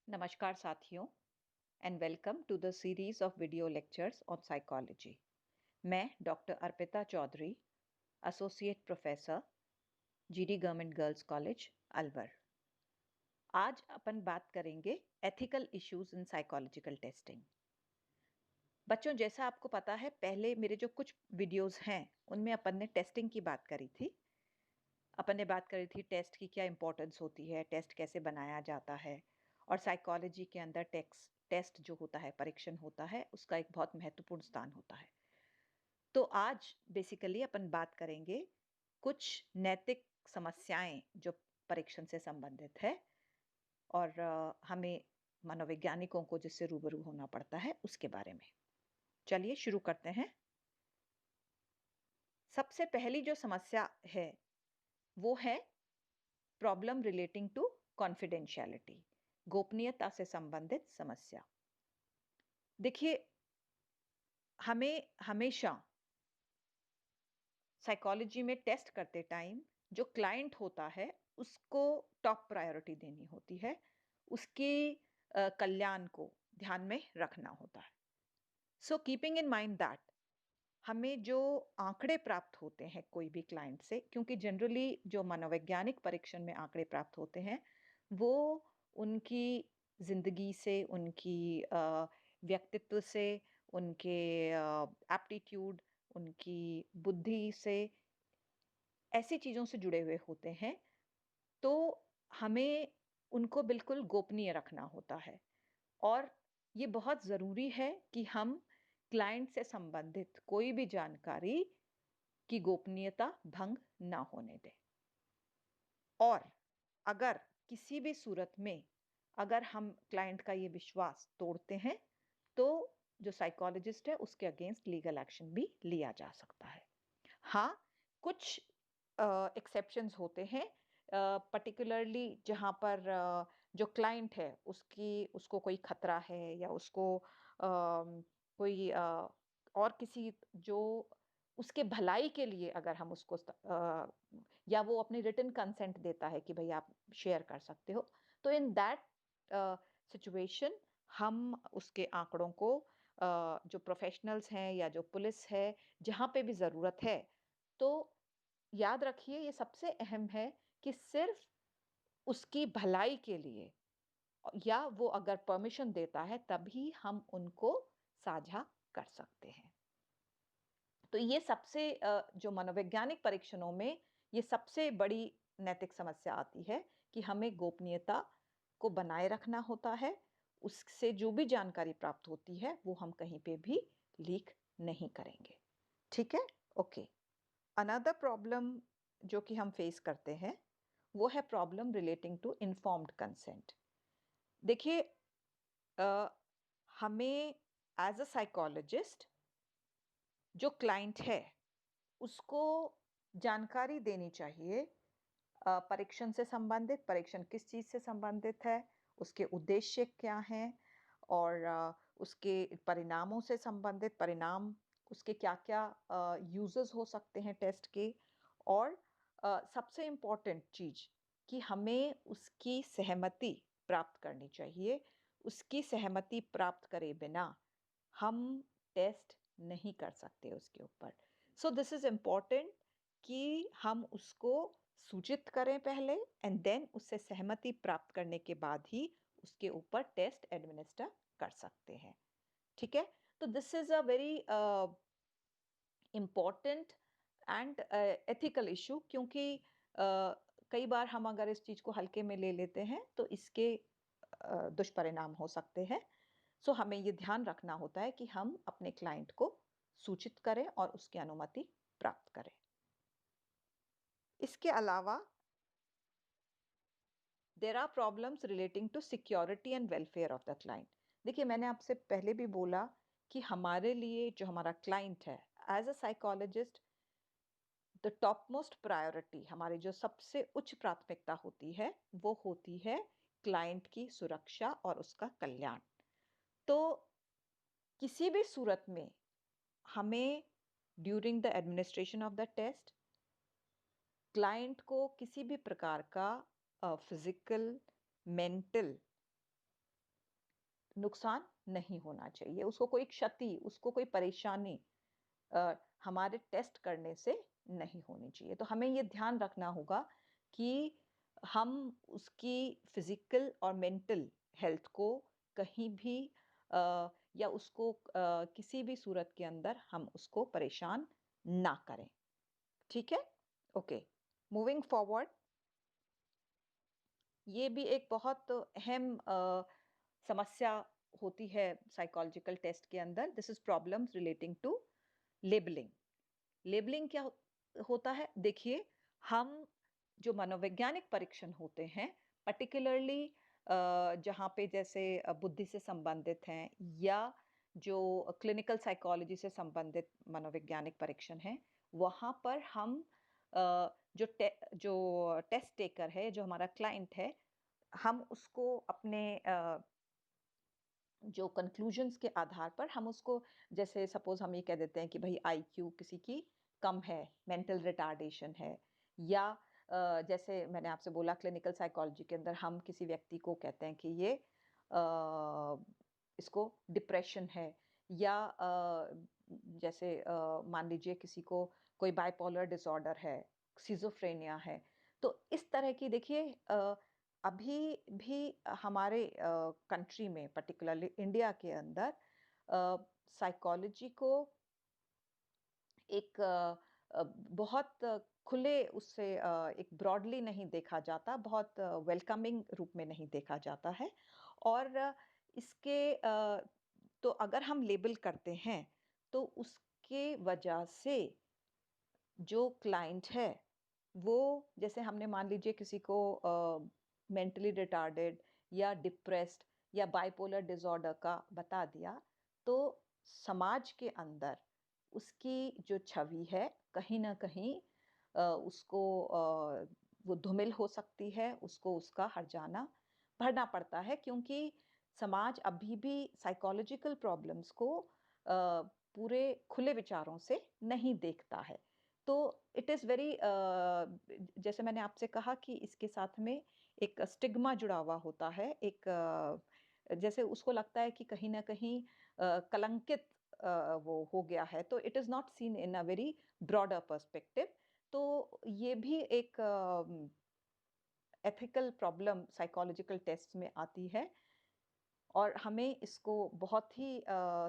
नमस्कार साथियों and welcome to the series of video lectures on psychology. मैं doctor Arpita Chaudhary, associate professor, GD government girls college, Alwar. आज अपन बात करेंगे ethical issues in psychological testing. बच्चों, जैसा आपको पता है, पहले मेरे जो कुछ वीडियोस हैं उनमें अपन ने टेस्टिंग की बात करी थी। अपन ने बात करी थी टेस्ट की क्या इंपॉर्टेंस होती है, टेस्ट कैसे बनाया जाता है, और साइकोलॉजी के अंदर टेस्ट जो होता है, परीक्षण होता है, उसका एक बहुत महत्वपूर्ण स्थान होता है। तो आज बेसिकली अपन बात करेंगे कुछ नैतिक समस्याएं जो परीक्षण से संबंधित है, और हमें मनोवैज्ञानिकों को जिससे रूबरू होना पड़ता है उसके बारे में। चलिए शुरू करते हैं। सबसे पहली जो समस्या है वो है प्रॉब्लम रिलेटिंग टू कॉन्फिडेंशियलिटी, गोपनीयता से संबंधित समस्या। देखिए, हमें हमेशा साइकोलॉजी में टेस्ट करते टाइम जो क्लाइंट होता है उसको टॉप प्रायोरिटी देनी होती है, उसके कल्याण को ध्यान में रखना होता है। So keeping in mind that, हमें जो आंकड़े प्राप्त होते हैं कोई भी क्लाइंट से, क्योंकि जनरली जो मनोवैज्ञानिक परीक्षण में आंकड़े प्राप्त होते हैं वो उनकी जिंदगी से, उनकी व्यक्तित्व से, उनके एप्टीट्यूड, उनकी बुद्धि से, ऐसी चीज़ों से जुड़े हुए होते हैं। तो हमें उनको बिल्कुल गोपनीय रखना होता है, और ये बहुत ज़रूरी है कि हम क्लाइंट से संबंधित कोई भी जानकारी की गोपनीयता भंग ना होने दें। और अगर किसी भी सूरत में अगर हम क्लाइंट का ये विश्वास तोड़ते हैं तो जो साइकोलॉजिस्ट है उसके अगेंस्ट लीगल एक्शन भी लिया जा सकता है। हाँ, कुछ एक्सेप्शंस होते हैं, पर्टिकुलरली जहाँ पर जो क्लाइंट है उसको कोई खतरा है, या उसको कोई और किसी जो उसके भलाई के लिए अगर हम उसको या वो अपनी रिटन कंसेंट देता है कि भई आप शेयर कर सकते हो, तो इन दैट सिचुएशन हम उसके आंकड़ों को जो प्रोफेशनल्स हैं या जो पुलिस है, जहाँ पे भी ज़रूरत है, तो याद रखिए ये सबसे अहम है कि सिर्फ़ उसकी भलाई के लिए, या वो अगर परमिशन देता है तभी हम उनको साझा कर सकते हैं। तो ये सबसे जो मनोवैज्ञानिक परीक्षणों में ये सबसे बड़ी नैतिक समस्या आती है कि हमें गोपनीयता को बनाए रखना होता है। उससे जो भी जानकारी प्राप्त होती है वो हम कहीं पे भी लीक नहीं करेंगे। ठीक है? ओके। अनदर प्रॉब्लम जो कि हम फेस करते हैं वो है problem relating to informed consent. देखिए, अ, हमें एज अ साइकोलॉजिस्ट जो क्लाइंट है उसको जानकारी देनी चाहिए, परीक्षण से संबंधित, परीक्षण किस चीज़ से संबंधित है, उसके उद्देश्य क्या हैं, और उसके परिणामों से संबंधित परिणाम, उसके क्या-क्या यूज़ेस हो सकते हैं टेस्ट के, और सबसे इम्पोर्टेंट चीज़ कि हमें उसकी सहमति प्राप्त करनी चाहिए। उसकी सहमति प्राप्त करे बिना हम टेस्ट नहीं कर सकते उसके ऊपर। सो दिस इज़ इम्पोर्टेंट कि हम उसको सूचित करें पहले, एंड देन उससे सहमति प्राप्त करने के बाद ही उसके ऊपर टेस्ट एडमिनिस्टर कर सकते हैं। ठीक है? तो this is a very important and ethical issue, क्योंकि कई बार हम अगर इस चीज़ को हल्के में ले लेते हैं तो इसके दुष्परिणाम हो सकते हैं। सो हमें ये ध्यान रखना होता है कि हम अपने क्लाइंट को सूचित करें और उसकी अनुमति प्राप्त करें। इसके अलावा there are problems relating to security and welfare of the client. देखिए, मैंने आपसे पहले भी बोला कि हमारे लिए जो हमारा क्लाइंट है, as a psychologist, the top most priority, हमारी जो सबसे उच्च प्राथमिकता होती है वो होती है क्लाइंट की सुरक्षा और उसका कल्याण। तो किसी भी सूरत में हमें during the administration of the test client को किसी भी प्रकार का फिजिकल, मेंटल नुकसान नहीं होना चाहिए, उसको कोई क्षति, उसको कोई परेशानी हमारे टेस्ट करने से नहीं होनी चाहिए। तो हमें ये ध्यान रखना होगा कि हम उसकी फिज़िकल और मेंटल हेल्थ को कहीं भी या उसको किसी भी सूरत के अंदर हम उसको परेशान ना करें। ठीक है? ओके, मूविंग फॉरवर्ड, ये भी एक बहुत अहम समस्या होती है साइकोलॉजिकल टेस्ट के अंदर। This is problems relating to labelling. Labelling क्या होता है? देखिए, हम जो मनोवैज्ञानिक परीक्षण होते हैं, पर्टिकुलरली जहाँ पे जैसे बुद्धि से संबंधित हैं या जो क्लिनिकल साइकोलॉजी से संबंधित मनोवैज्ञानिक परीक्षण हैं, वहाँ पर हम जो टेस्ट टेकर है, जो हमारा क्लाइंट है, हम उसको अपने जो कंक्लूजन्स के आधार पर हम उसको, जैसे सपोज़ हम ये कह देते हैं कि भई आईक्यू किसी की कम है, मेंटल रिटार्डेशन है, या जैसे मैंने आपसे बोला क्लिनिकल साइकोलॉजी के अंदर हम किसी व्यक्ति को कहते हैं कि ये इसको डिप्रेशन है, या जैसे मान लीजिए किसी को कोई बाइपोलर डिसऑर्डर है, सिज़ोफ्रेनिया है। तो इस तरह की देखिए अभी भी हमारे कंट्री में पर्टिकुलरली इंडिया के अंदर साइकोलॉजी को एक बहुत खुले उससे एक ब्रॉडली नहीं देखा जाता, बहुत वेलकमिंग रूप में नहीं देखा जाता है। और इसके तो अगर हम लेबल करते हैं, तो उसके वजह से जो क्लाइंट है, वो जैसे हमने मान लीजिए किसी को मेंटली रिटार्डेड या डिप्रेस्ड या बाइपोलर डिसऑर्डर का बता दिया, तो समाज के अंदर उसकी जो छवि है, कहीं न कहीं उसको वो धूमिल हो सकती है, उसको उसका हर्जाना भरना पड़ता है, क्योंकि समाज अभी भी साइकोलॉजिकल प्रॉब्लम्स को पूरे खुले विचारों से नहीं देखता है। तो इट इज़ वेरी जैसे मैंने आपसे कहा कि इसके साथ में एक स्टिग्मा जुड़ा हुआ होता है, एक जैसे उसको लगता है कि कहीं न कहीं कलंकित वो हो गया है, तो it is not seen in a very broader perspective. तो ये भी एक एथिकल प्रॉब्लम साइकोलॉजिकल टेस्ट में आती है, और हमें इसको बहुत ही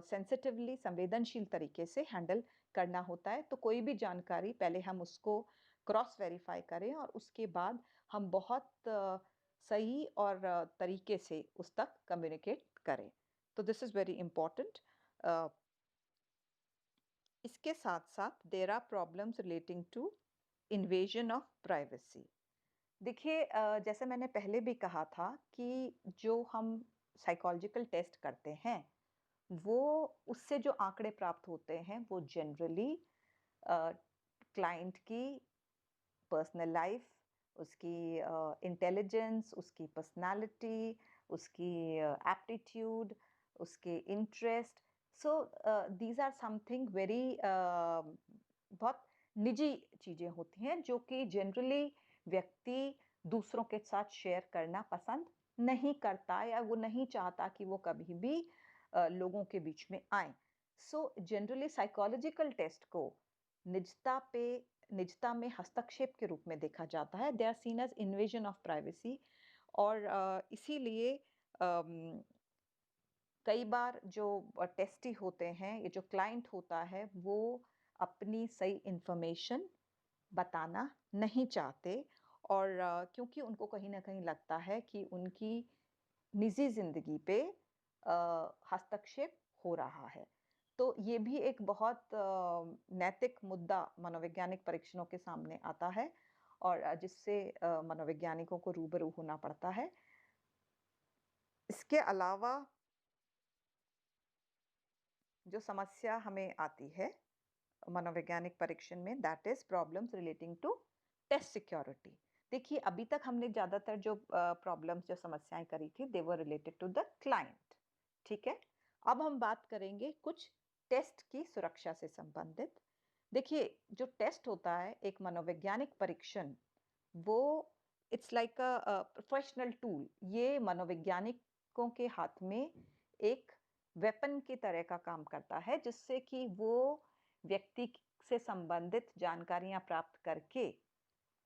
सेंसिटिवली संवेदनशील तरीके से हैंडल करना होता है। तो कोई भी जानकारी पहले हम उसको क्रॉस वेरीफाई करें और उसके बाद हम बहुत सही और तरीके से उस तक कम्युनिकेट करें। तो दिस इज़ वेरी इम्पोर्टेंट। इसके साथ-साथ there are problems relating to invasion of privacy. देखिए जैसे मैंने पहले भी कहा था कि जो हम साइकोलॉजिकल टेस्ट करते हैं, वो उससे जो आंकड़े प्राप्त होते हैं, वो जनरली क्लाइंट की पर्सनल लाइफ, उसकी इंटेलिजेंस, उसकी पर्सनालिटी, उसकी एप्टीट्यूड, उसके interest, so these are something very बहुत निजी चीज़ें होती हैं जो कि जनरली व्यक्ति दूसरों के साथ शेयर करना पसंद नहीं करता, या वो नहीं चाहता कि वो कभी भी लोगों के बीच में आए। सो जनरली साइकोलॉजिकल टेस्ट को निजता पे निजता में हस्तक्षेप के रूप में देखा जाता है। They are seen as invasion of privacy, और इसीलिए अम, कई बार जो टेस्टी होते हैं, ये जो क्लाइंट होता है, वो अपनी सही इन्फॉर्मेशन बताना नहीं चाहते, और क्योंकि उनको कहीं न कहीं लगता है कि उनकी निजी ज़िंदगी पे हस्तक्षेप हो रहा है। तो ये भी एक बहुत नैतिक मुद्दा मनोवैज्ञानिक परीक्षणों के सामने आता है, और जिससे मनोवैज्ञानिकों को रूबरू होना पड़ता है। इसके अलावा जो समस्या हमें आती है मनोवैज्ञानिक परीक्षण में, that is problems relating to test security. देखिए, अभी तक हमने ज़्यादातर जो प्रॉब्लम्स, जो समस्याएँ करी थी, they were related to the client, ठीक है? अब हम बात करेंगे कुछ टेस्ट की सुरक्षा से संबंधित। देखिए, जो टेस्ट होता है, एक मनोवैज्ञानिक परीक्षण, वो it's like a professional tool. ये मनोवैज्ञानिकों के हाथ में एक वेपन की तरह का काम करता है, जिससे कि वो व्यक्ति से संबंधित जानकारियाँ प्राप्त करके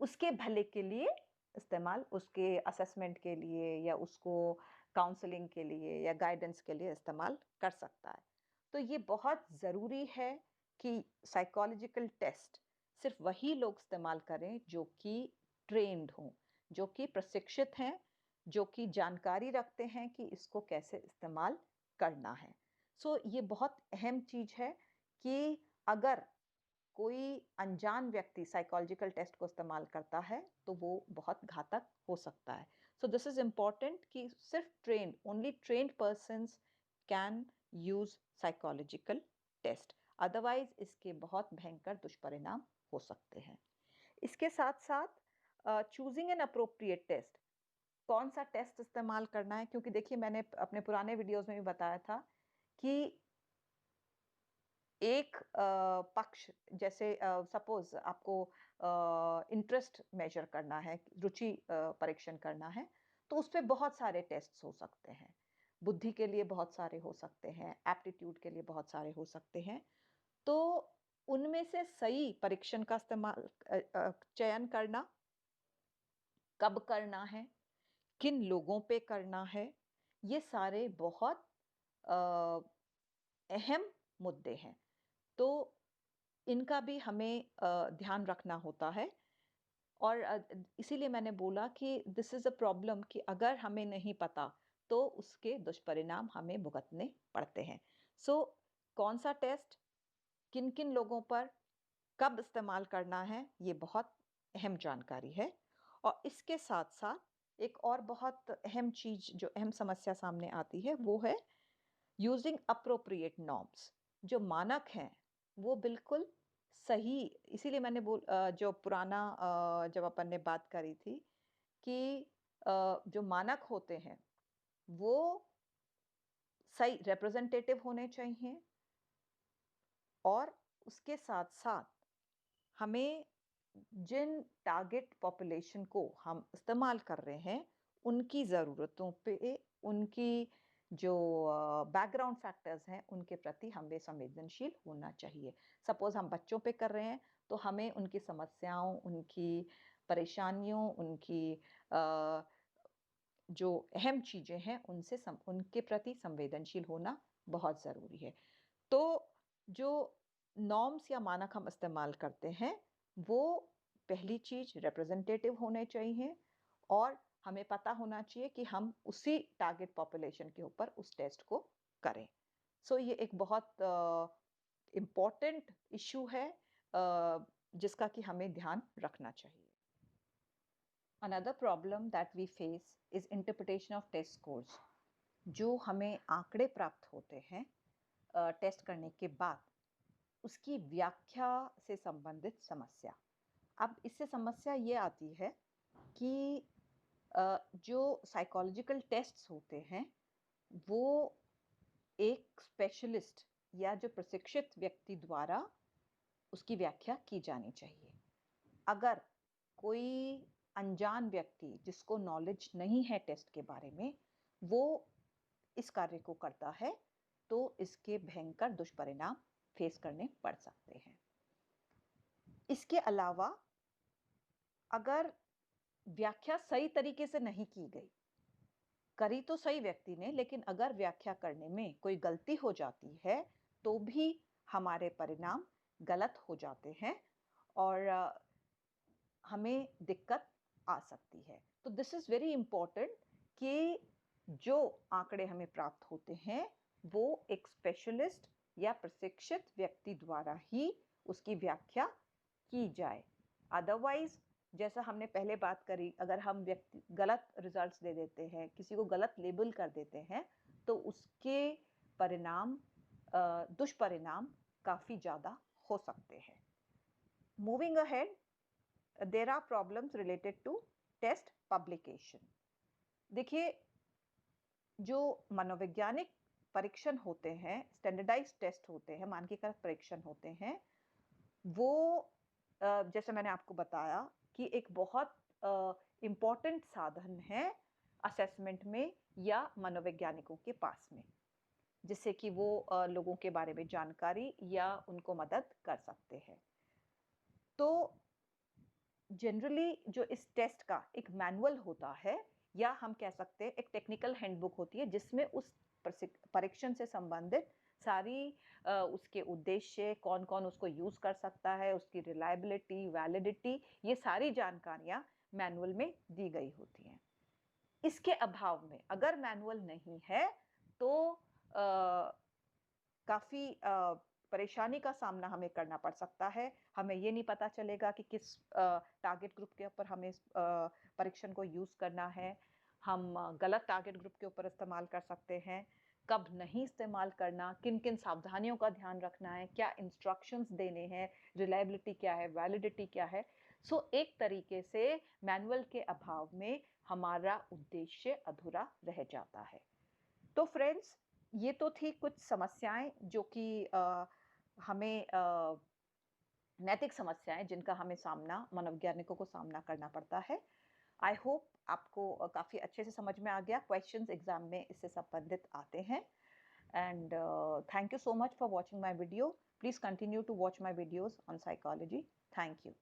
उसके भले के लिए इस्तेमाल, उसके असेसमेंट के लिए या उसको काउंसलिंग के लिए या गाइडेंस के लिए इस्तेमाल कर सकता है। तो ये बहुत ज़रूरी है कि साइकोलॉजिकल टेस्ट सिर्फ वही लोग इस्तेमाल करें जो कि ट्रेन्ड हों, जो कि प्रशिक्षित हैं, जो कि जानकारी रखते हैं कि इसको कैसे इस्तेमाल करना है। सो ये बहुत अहम चीज़ है कि अगर कोई अनजान व्यक्ति साइकोलॉजिकल टेस्ट को इस्तेमाल करता है तो वो बहुत घातक हो सकता है। सो दिस इज इम्पॉर्टेंट कि सिर्फ trained, only trained persons can use psychological test, otherwise इसके बहुत भयंकर दुष्परिणाम हो सकते हैं। इसके साथ साथ चूजिंग एन अप्रोप्रिएट टेस्ट, कौन सा टेस्ट इस्तेमाल करना है, क्योंकि देखिए मैंने अपने पुराने वीडियोस में भी बताया था कि एक पक्ष, जैसे सपोज आपको इंटरेस्ट मेजर करना है, रुचि परीक्षण करना है, तो उस पे बहुत सारे टेस्ट्स हो सकते हैं। बुद्धि के लिए बहुत सारे हो सकते हैं, एप्टीट्यूड के लिए बहुत सारे हो सकते हैं। तो उनमें से सही परीक्षण का इस्तेमाल चयन करना, कब करना है, किन लोगों पे करना है, ये सारे बहुत अ, अहम मुद्दे हैं। तो इनका भी हमें ध्यान रखना होता है। और इसीलिए मैंने बोला कि दिस इज़ अ प्रॉब्लम कि अगर हमें नहीं पता तो उसके दुष्परिणाम हमें भुगतने पड़ते हैं। सो कौन सा टेस्ट, किन-किन लोगों पर, कब इस्तेमाल करना है, ये बहुत अहम जानकारी है। और इसके साथ-साथ एक और बहुत अहम चीज़, जो अहम समस्या सामने आती है, वो है यूजिंग अप्रोप्रिएट नॉर्म्स। जो मानक हैं वो बिल्कुल सही, इसीलिए मैंने जो पुराना जब अपन ने बात करी थी कि जो मानक होते हैं वो सही रिप्रेजेंटेटिव होने चाहिए, और उसके साथ साथ हमें जिन टारगेट पॉपुलेशन को हम इस्तेमाल कर रहे हैं उनकी ज़रूरतों पे, उनकी जो बैकग्राउंड फैक्टर्स हैं उनके प्रति हमें संवेदनशील होना चाहिए। सपोज़ हम बच्चों पे कर रहे हैं तो हमें उनकी समस्याओं, उनकी परेशानियों, उनकी अ, जो अहम चीज़ें हैं उनके प्रति संवेदनशील होना बहुत ज़रूरी है। तो जो नॉर्म्स या मानक हम इस्तेमाल करते हैं, वो पहली चीज़ रिप्रेजेंटेटिव होने चाहिए, और हमें पता होना चाहिए कि हम उसी टारगेट पॉपुलेशन के ऊपर उस टेस्ट को करें। सो ये एक बहुत इम्पोर्टेंट इश्यू है जिसका कि हमें ध्यान रखना चाहिए। Another problem that we face is interpretation of test scores. जो हमें आंकड़े प्राप्त होते हैं टेस्ट करने के बाद, उसकी व्याख्या से संबंधित समस्या। अब इससे समस्या ये आती है कि जो साइकोलॉजिकल टेस्ट्स होते हैं वो एक स्पेशलिस्ट या जो प्रशिक्षित व्यक्ति द्वारा उसकी व्याख्या की जानी चाहिए। अगर कोई अनजान व्यक्ति जिसको नॉलेज नहीं है टेस्ट के बारे में, वो इस कार्य को करता है तो इसके भयंकर दुष्परिणाम फेस करने पड़ सकते हैं। इसके अलावा अगर व्याख्या सही तरीके से नहीं की गई, करी तो सही व्यक्ति ने, लेकिन अगर व्याख्या करने में कोई गलती हो जाती है तो भी हमारे परिणाम गलत हो जाते हैं और हमें दिक्कत आ सकती है। तो दिस इज़ वेरी इम्पोर्टेंट कि जो आंकड़े हमें प्राप्त होते हैं वो एक स्पेशलिस्ट या प्रशिक्षित व्यक्ति द्वारा ही उसकी व्याख्या की जाए। अदरवाइज, जैसा हमने पहले बात करी, अगर हम व्यक्ति गलत रिजल्ट्स दे देते हैं, किसी को गलत लेबल कर देते हैं, तो उसके परिणाम दुष्परिणाम काफ़ी ज़्यादा हो सकते हैं। Moving ahead, there are problems related to test publication. देखिए, जो मनोवैज्ञानिक परीक्षण होते हैं, स्टैंडर्डाइज्ड टेस्ट होते हैं, मानकीकृत परीक्षण होते हैं, वो जैसे मैंने आपको बताया कि एक बहुत इम्पोर्टेंट साधन है असेसमेंट में या मनोवैज्ञानिकों के पास में। जिससे कि वो लोगों के बारे में जानकारी या उनको मदद कर सकते हैं। तो जनरली जो इस टेस्ट का एक मैनुअल होता है या हम कह सकते हैं एक टेक्निकल हैंडबुक होती है जिसमें उस परीक्षण से संबंधित सारी उसके उद्देश्य, कौन-कौन उसको यूज़ कर सकता है, उसकी रिलायबिलिटी, वैलिडिटी, ये सारी जानकारियाँ मैनुअल में दी गई होती हैं। इसके अभाव में अगर मैनुअल नहीं है तो काफ़ी परेशानी का सामना हमें करना पड़ सकता है। हमें ये नहीं पता चलेगा कि किस टारगेट ग्रुप के ऊपर हमें इस परीक्षण को यूज़ करना है। हम गलत टारगेट ग्रुप के ऊपर इस्तेमाल कर सकते हैं, कब नहीं इस्तेमाल करना, किन-किन सावधानियों का ध्यान रखना है, क्या इंस्ट्रक्शंस देने हैं, रिलायबिलिटी क्या है, वैलिडिटी क्या है। सो एक तरीके से मैनुअल के अभाव में हमारा उद्देश्य अधूरा रह जाता है। तो फ्रेंड्स, ये तो थी कुछ समस्याएँ जो कि हमें नैतिक समस्याएँ जिनका हमें सामना मनोवैज्ञानिकों को सामना करना पड़ता है। आई होप आपको काफ़ी अच्छे से समझ में आ गया, क्वेश्चंस एग्ज़ाम में इससे संबंधित आते हैं। And thank you so much for watching my video. Please continue to watch my videos on psychology. Thank you.